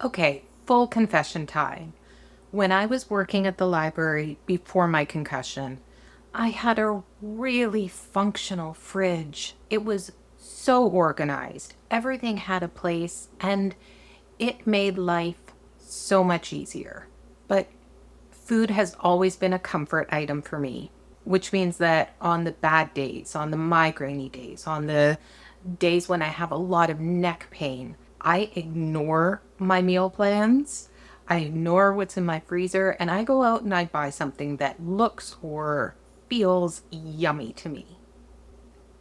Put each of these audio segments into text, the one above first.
Okay, full confession time. When I was working at the library before my concussion, I had a really functional fridge. It was so organized. Everything had a place and it made life so much easier. But food has always been a comfort item for me, which means that on the bad days, on the migrainey days, on the days when I have a lot of neck pain, I ignore my meal plans. I ignore what's in my freezer and I go out and I buy something that looks or feels yummy to me.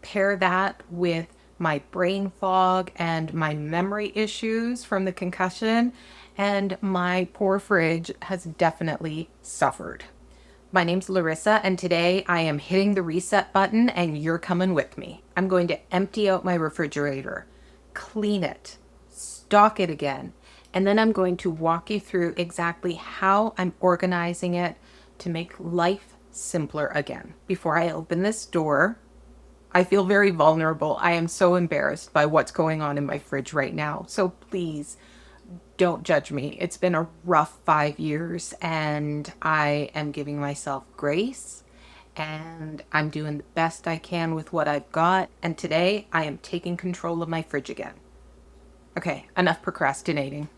Pair that with my brain fog and my memory issues from the concussion, and my poor fridge has definitely suffered. My name's Larissa, and today I am hitting the reset button, and you're coming with me. I'm going to empty out my refrigerator, clean it, stock it again, and then I'm going to walk you through exactly how I'm organizing it to make life simpler again. Before I open this door, I feel very vulnerable. I am so embarrassed by what's going on in my fridge right now. So please don't judge me. It's been a rough 5 years and I am giving myself grace and I'm doing the best I can with what I've got. And today I am taking control of my fridge again. Okay, enough procrastinating.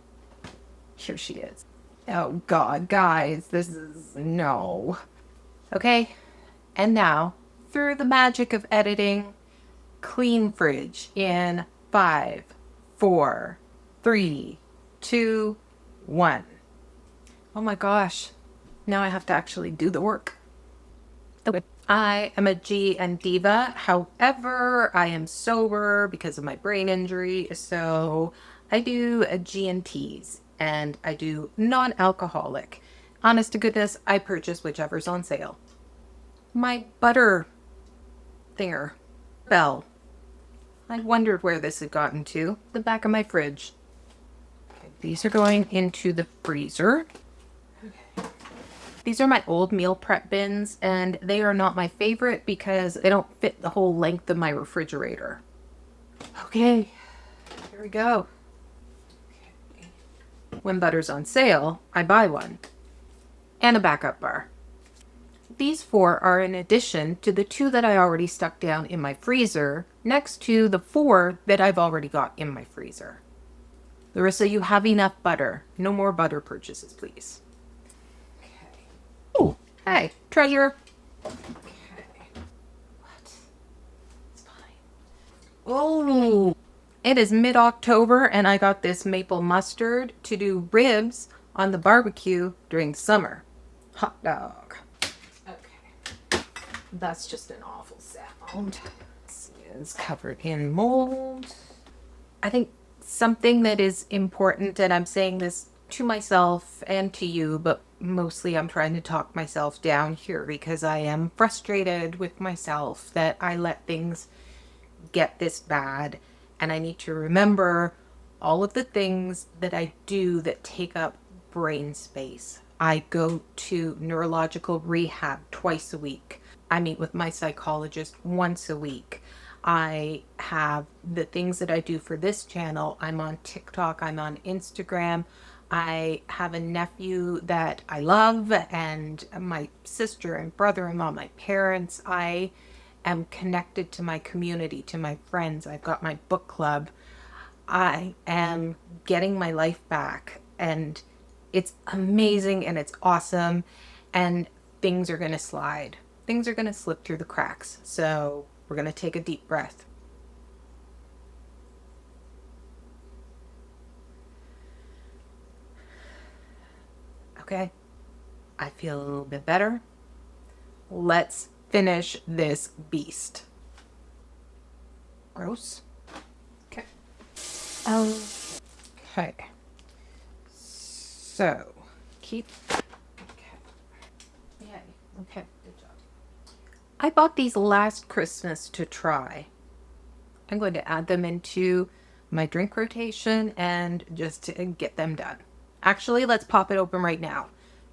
Here she is. Oh God, guys, this is no. Okay, and now, through the magic of editing, clean fridge in 5, 4, 3, 2, 1. Oh my gosh, now I have to actually do the work. Okay. I am a G and diva. However, I am sober because of my brain injury. So I do a G and T's and I do non-alcoholic. Honest to goodness, I purchase whichever's on sale. My butter thinger bell. I wondered where this had gotten to. The back of my fridge. Okay, these are going into the freezer. These are my old meal prep bins, and they are not my favorite because they don't fit the whole length of my refrigerator. Okay, here we go. Okay. When butter's on sale, I buy one. And a backup bar. These 4 are in addition to the 2 that I already stuck down in my freezer, next to the 4 that I've already got in my freezer. Larissa, you have enough butter. No more butter purchases, please. Oh, hey, treasure. Okay. What? It's fine. Oh, it is mid-October and I got this maple mustard to do ribs on the barbecue during summer. Hot dog. Okay. That's just an awful sound. This is covered in mold. I think something that is important, and I'm saying this to myself and to you, but mostly I'm trying to talk myself down here because I am frustrated with myself that I let things get this bad. And I need to remember all of the things that I do that take up brain space. I go to neurological rehab twice a week. I meet with my psychologist once a week. I have the things that I do for this channel. I'm on TikTok, I'm on Instagram. I have a nephew that I love, and my sister and brother-in-law, my parents. I am connected to my community, to my friends. I've got my book club. I am getting my life back, and it's amazing and it's awesome, and things are going to slide. Things are going to slip through the cracks. So we're going to take a deep breath. Okay, I feel a little bit better. Let's finish this beast. Gross. Okay. Okay. So, keep. Okay. Yay. Okay, good job. I bought these last Christmas to try. I'm going to add them into my drink rotation and just to get them done. Actually, let's pop it open right now.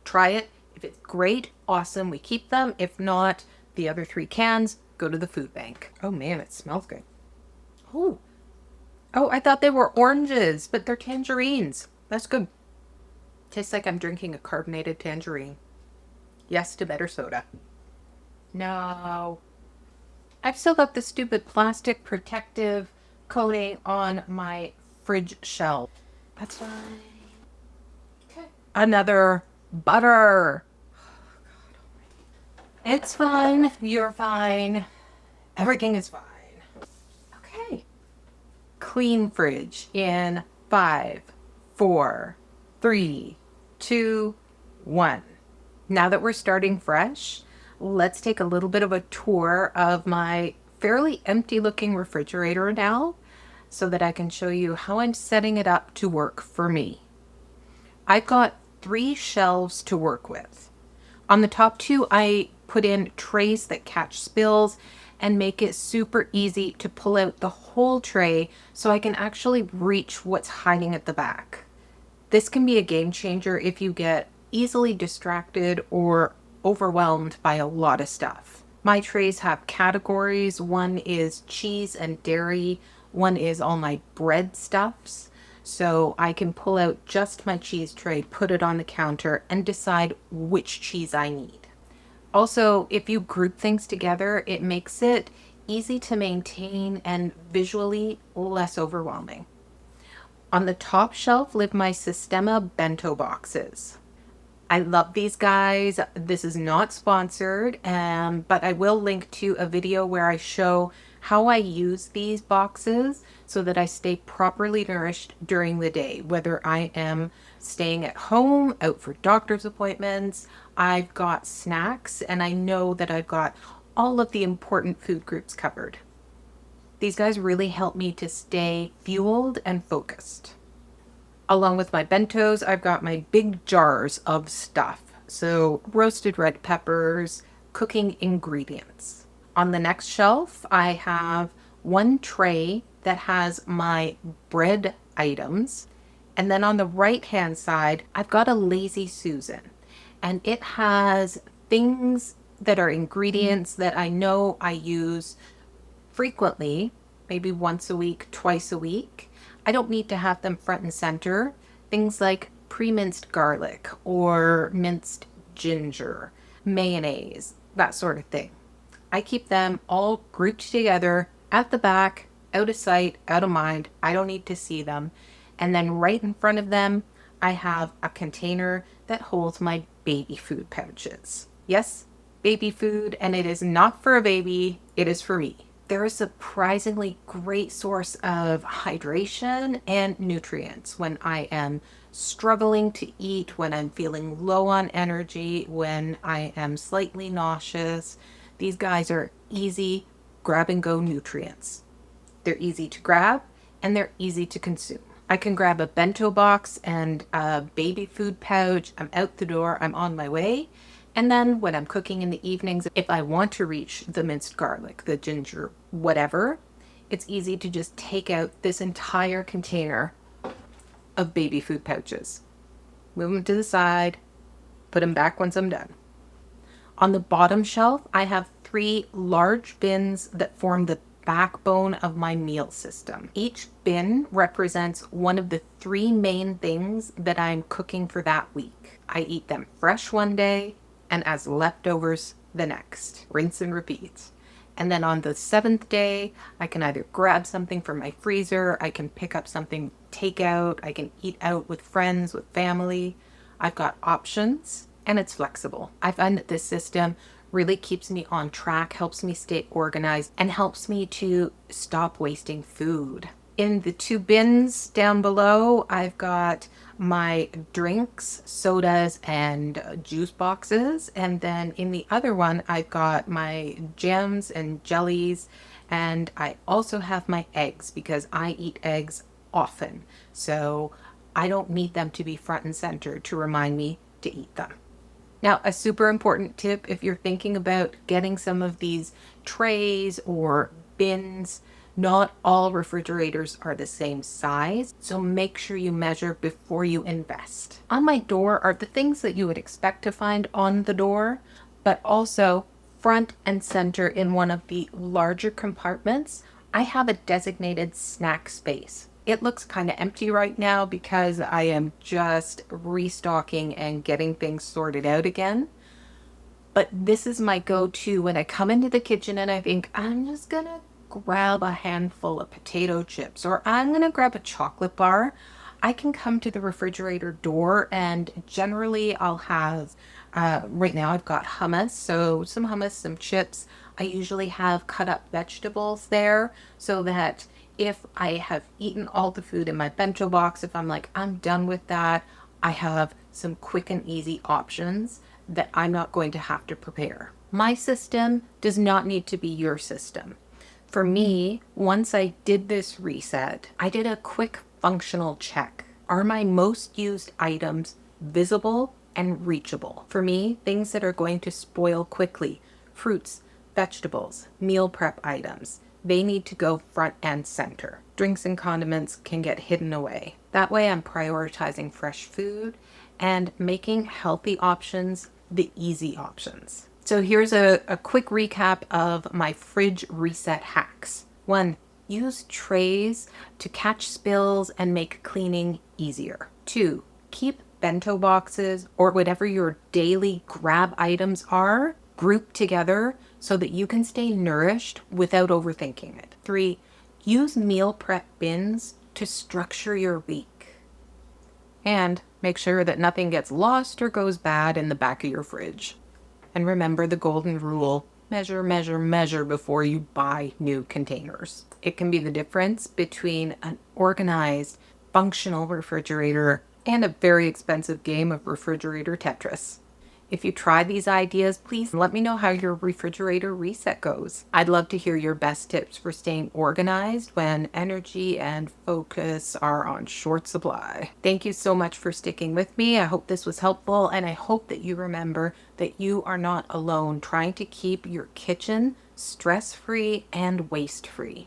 Try it. If it's great, awesome, we keep them. If not, the other 3 cans go to the food bank. Oh man, it smells good. Oh, I thought they were oranges, but they're tangerines. That's good. Tastes like I'm drinking a carbonated tangerine. Yes to better soda. No. I've still got the stupid plastic protective coating on my fridge shelf. That's fine. Okay. Another butter. It's fine. You're fine. Everything is fine. Okay. Clean fridge in 5, 4, 3, 2, 1. Now that we're starting fresh, let's take a little bit of a tour of my fairly empty looking refrigerator now so that I can show you how I'm setting it up to work for me. I've got 3 shelves to work with. On the top 2, I put in trays that catch spills and make it super easy to pull out the whole tray so I can actually reach what's hiding at the back. This can be a game changer if you get easily distracted or overwhelmed by a lot of stuff. My trays have categories. One is cheese and dairy. One is all my bread stuffs. So I can pull out just my cheese tray, put it on the counter, and decide which cheese I need. Also, if you group things together, it makes it easy to maintain and visually less overwhelming. On the top shelf live my Sistema Bento boxes. I love these guys. This is not sponsored, but I will link to a video where I show how I use these boxes so that I stay properly nourished during the day, whether I am staying at home, out for doctor's appointments. I've got snacks, and I know that I've got all of the important food groups covered. These guys really help me to stay fueled and focused. Along with my bentos, I've got my big jars of stuff. So roasted red peppers, cooking ingredients. On the next shelf, I have one tray that has my bread items. And then on the right-hand side, I've got a Lazy Susan. And it has things that are ingredients that I know I use frequently, maybe once a week, twice a week. I don't need to have them front and center. Things like pre-minced garlic or minced ginger, mayonnaise, that sort of thing. I keep them all grouped together at the back, out of sight, out of mind. I don't need to see them. And then right in front of them, I have a container that holds my baby food pouches. Yes, baby food, and it is not for a baby, it is for me. They're a surprisingly great source of hydration and nutrients when I am struggling to eat, when I'm feeling low on energy, when I am slightly nauseous. These guys are easy grab and go nutrients. They're easy to grab and they're easy to consume. I can grab a bento box and a baby food pouch. I'm out the door, I'm on my way. And then when I'm cooking in the evenings, if I want to reach the minced garlic, the ginger, whatever, it's easy to just take out this entire container of baby food pouches. Move them to the side, put them back once I'm done. On the bottom shelf, I have 3 large bins that form the backbone of my meal system. Each bin represents one of the 3 main things that I'm cooking for that week. I eat them fresh one day and as leftovers the next. Rinse and repeat. And then on the 7th day, I can either grab something from my freezer, I can pick up something takeout, I can eat out with friends, with family. I've got options and it's flexible. I find that this system really keeps me on track, helps me stay organized, and helps me to stop wasting food. In the 2 bins down below, I've got my drinks, sodas, and juice boxes. And then in the other one, I've got my jams and jellies. And I also have my eggs because I eat eggs often. So I don't need them to be front and center to remind me to eat them. Now, a super important tip if you're thinking about getting some of these trays or bins, not all refrigerators are the same size, so make sure you measure before you invest. On my door are the things that you would expect to find on the door, but also front and center in one of the larger compartments, I have a designated snack space. It looks kind of empty right now because I am just restocking and getting things sorted out again. But this is my go-to when I come into the kitchen and I think I'm just gonna grab a handful of potato chips or I'm gonna grab a chocolate bar. I can come to the refrigerator door and generally I'll have, right now I've got hummus, so some hummus, some chips. I usually have cut up vegetables there so that if I have eaten all the food in my bento box, if I'm like, I'm done with that, I have some quick and easy options that I'm not going to have to prepare. My system does not need to be your system. For me, once I did this reset, I did a quick functional check. Are my most used items visible and reachable? For me, things that are going to spoil quickly, fruits, vegetables, meal prep items, they need to go front and center. Drinks and condiments can get hidden away. That way I'm prioritizing fresh food and making healthy options the easy options. So here's a quick recap of my fridge reset hacks. 1, use trays to catch spills and make cleaning easier. 2, keep bento boxes or whatever your daily grab items are grouped together so that you can stay nourished without overthinking it. 3, use meal prep bins to structure your week. And make sure that nothing gets lost or goes bad in the back of your fridge. And remember the golden rule: measure, measure, measure before you buy new containers. It can be the difference between an organized, functional refrigerator and a very expensive game of refrigerator Tetris. If you try these ideas, please let me know how your refrigerator reset goes. I'd love to hear your best tips for staying organized when energy and focus are on short supply. Thank you so much for sticking with me. I hope this was helpful, and I hope that you remember that you are not alone trying to keep your kitchen stress-free and waste-free.